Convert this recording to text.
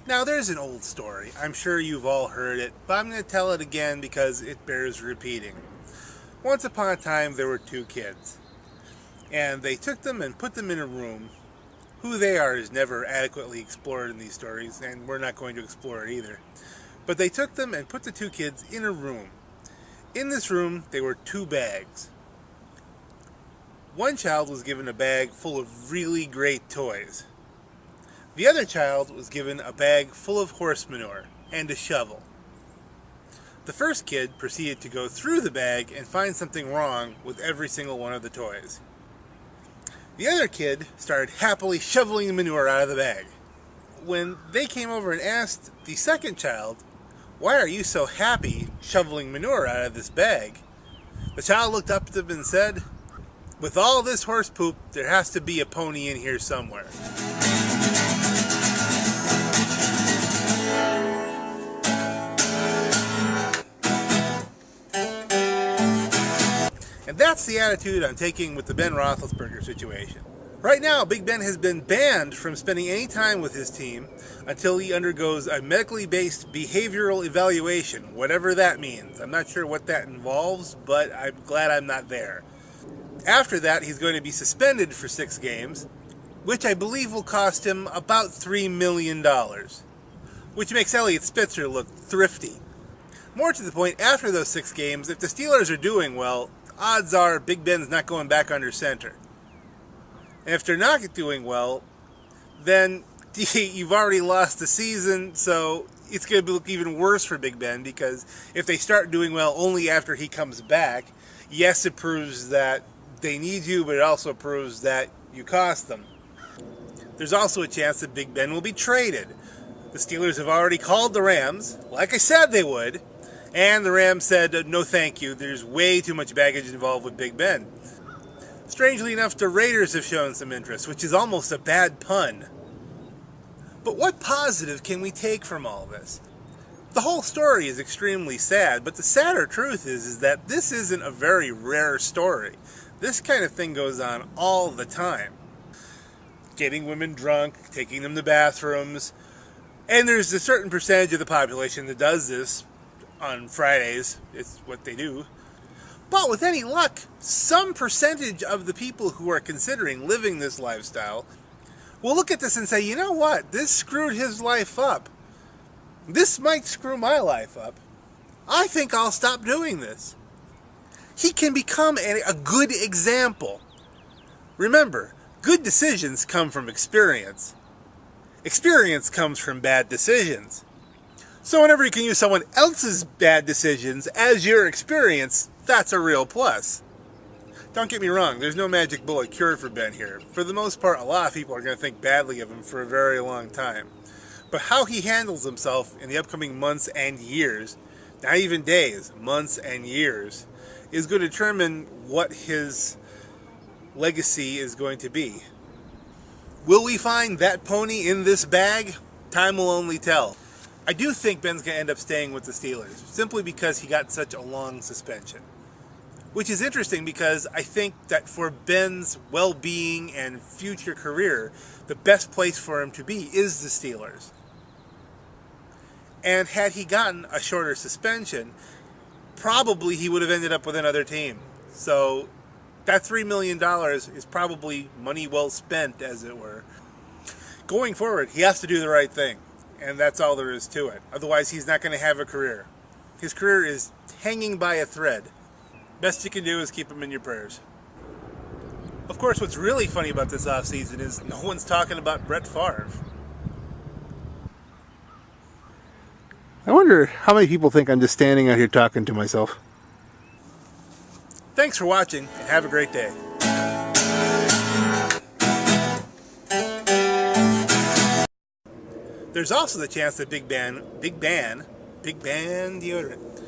Now there's an old story. I'm sure you've all heard it, but I'm going to tell it again because it bears repeating. Once upon a time there were two kids, and they took them and put them in a room. Who they are is never adequately explored in these stories, and we're not going to explore it either. But they took them and put the two kids in a room. In this room, there were two bags. One child was given a bag full of really great toys. The other child was given a bag full of horse manure and a shovel. The first kid proceeded to go through the bag and find something wrong with every single one of the toys. The other kid started happily shoveling the manure out of the bag. When they came over and asked the second child, "Why are you so happy shoveling manure out of this bag?" the child looked up at them and said, "With all this horse poop, there has to be a pony in here somewhere." And that's the attitude I'm taking with the Ben Roethletsburge situation. Right now, Big Ben has been banned from spending any time with his team until he undergoes a medically based behavioral evaluation, whatever that means. I'm not sure what that involves, but I'm glad I'm not there. After that, he's going to be suspended for 6 games, which I believe will cost him about $3 million, which makes Elliot Spitzer look thrifty. More to the point, after those 6 games, if the Steelers are doing well, odds are Big Ben's not going back under center. And if they're not doing well, then you've already lost the season, so it's going to look even worse for Big Ben, because if they start doing well only after he comes back, yes, it proves that they need you, but it also proves that you cost them. There's also a chance that Big Ben will be traded. The Steelers have already called the Rams, like I said they would, and the Rams said, no thank you, there's way too much baggage involved with Big Ben. Strangely enough, the Raiders have shown some interest, which is almost a bad pun. But what positive can we take from all this? The whole story is extremely sad, but the sadder truth is that this isn't a very rare story. This kind of thing goes on all the time. Getting women drunk, taking them to bathrooms, and there's a certain percentage of the population that does this on Fridays. It's what they do. But with any luck, some percentage of the people who are considering living this lifestyle will look at this and say, you know what, this screwed his life up. This might screw my life up. I think I'll stop doing this. He can become a good example. Remember, good decisions come from experience. Experience comes from bad decisions. So whenever you can use someone else's bad decisions as your experience, that's a real plus. Don't get me wrong, there's no magic bullet cure for Ben here. For the most part, a lot of people are going to think badly of him for a very long time. But how he handles himself in the upcoming months and years, not even days, months and years, is going to determine what his legacy is going to be. Will we find that pony in this bag? Time will only tell. I do think Ben's going to end up staying with the Steelers, simply because he got such a long suspension. Which is interesting because I think that for Ben's well-being and future career, the best place for him to be is the Steelers. And had he gotten a shorter suspension, probably he would have ended up with another team. So that $3 million is probably money well spent, as it were. Going forward, he has to do the right thing. And that's all there is to it. Otherwise, he's not going to have a career. His career is hanging by a thread. Best you can do is keep him in your prayers. Of course, what's really funny about this offseason is no one's talking about Brett Favre. I wonder how many people think I'm just standing out here talking to myself. Thanks for watching, and have a great day. There's also the chance that Big Ben deodorant